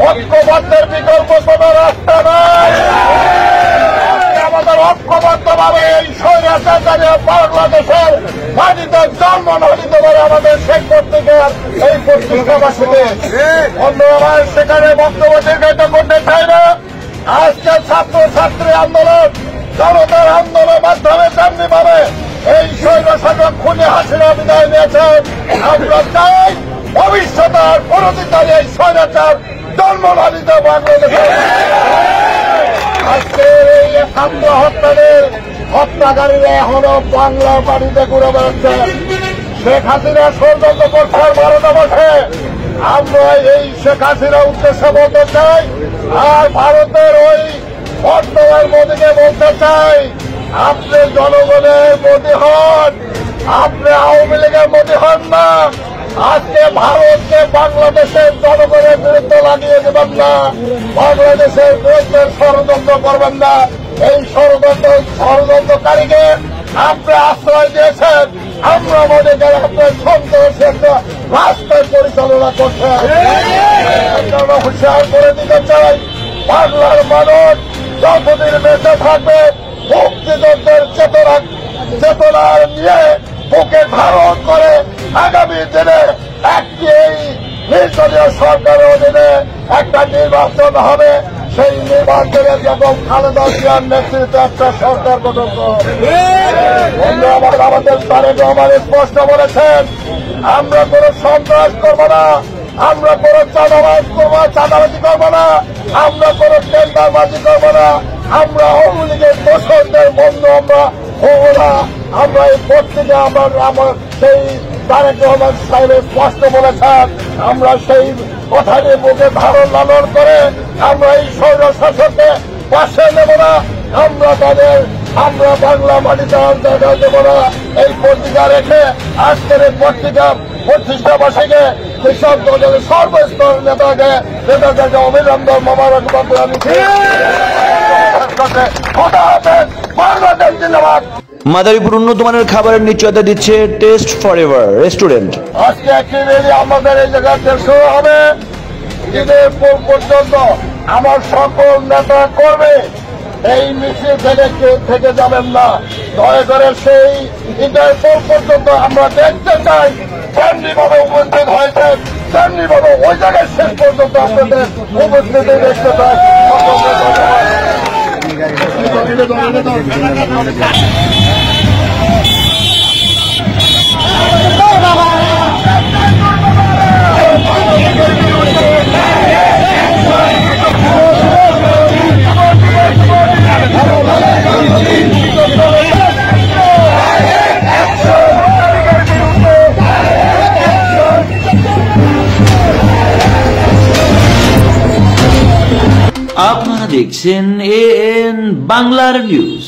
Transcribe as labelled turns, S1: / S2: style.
S1: ঐক্যবদ্ধের বিকল্প কোন রাস্তা নাই। আমাদের ঐক্যবদ্ধভাবে এই স্বৈরাচারী বাংলাদেশের মাটিতে জন্ম নিতে পারে আমাদের শেখ পত্রিকার এই প্রতিষ্ঠাবাসীকে। বন্ধুরা, সেখানে বক্তব্য দীর্ঘায়িত করতে চাই না। আজকে ছাত্রছাত্রী আন্দোলন, জনতার আন্দোলনের মাধ্যমে তেমনি ভাবে এই স্বৈরশাসক খুনে হাসিনা বিদায় নিয়েছেন। আমরা চাই ভবিষ্যতে আর পরবর্তীকালে এই স্বৈরাচার জন্ম না দিতে বাংলাদেশে। আজকের এই আত্মহত্যাদের হত্যাকারীরা এখনো বাংলা বাড়িতে ঘুরে বেড়াচ্ছে। শেখ হাসিনা ষড়যন্ত্র করছে 12টা বছরে। আমরা এই শেখ হাসিনার উদ্দেশ্যে বলতে চাই, আর ভারতের ওই বর্তমান মোদীকে বলতে চাই, আপনি জনগণের মোদী হন, আপনি আওয়ামী লীগের মোদী হন না। আজকে ভারতকে বাংলাদেশের জনগণের বিরুদ্ধে লাগিয়ে দেবেন না, বাংলাদেশের বিরুদ্ধে ষড়যন্ত্র করবেন না। এই ষড়যন্ত্রকারীকে আপনি আশ্রয় দিয়েছেন। আমরা মনে করি আপনার সন্ত্রাসী একটা রাস্তায় পরিচালনা করছেন। হুঁশিয়ার করে দিতে চাই, বাংলার মানুষ যতদিন বেঁচে থাকবে মুক্তিযুদ্ধের চেতনা নিয়ে বুকে ধারণ করে আগামী দিনে একটি এই নির্দলীয় সরকারের অধীনে একটা নির্বাচন হবে। সেই নির্বাচনে যখন খালেদা জিয়ার নেতৃত্বে একটা সরকার গঠন করবে। আমাদের তারেক রহমান স্পষ্ট বলেছেন, আমরা কোন সন্ত্রাস করবো না, আমরা কোন চাঁদাবাজি করবো না, আমরা কোন টেন্ডারবাজি করবো না, আমরা আওয়ামী লীগের দোষরদের বন্ধু আমরা হবো না। আমরা এই পত্রিকা আমার সেই তারেক রহমান সাহেব স্পষ্ট বলেছেন, আমরা সেই কথাটি বুকে ধারণ লালন করে আমরা এই স্বৈর শাসককে পাশে নেব না। আমরা বাংলা মাটিতে জায়গা দেব না। এই পত্রিকা রেখে আজকের এই পত্রিকা প্রতিষ্ঠাবাসীকে কৃষক দলের সর্বস্তর নেতাদেরকে অভিনন্দন মোবারকবাদ জানিয়েছি। বাংলাদেশ জিন্দাবাদ।
S2: মাদারীপুর উন্নত মানের খাবারের নিশ্চয়তা দিচ্ছে টেস্ট ফরএভার রেস্টুরেন্ট।
S1: আজকে একটি রেলি আমাদের এই জায়গাতে শুরু হবে। ঈদের পর্যন্ত আমার সকল নেতা করবে এই মিছিল থেকে যাবেন না। দয়া করে সেই ঈদের পর্যন্ত আমরা দেখতে চাই তেমনি ভাবে উপস্থিত হয়েছে, তেমনি ভাবে ওই জায়গায় শেষ পর্যন্ত আপনাদের উপস্থিতি দেখতে চাই।
S2: আপনারা দেখছেন AN বাংলার নিউজ।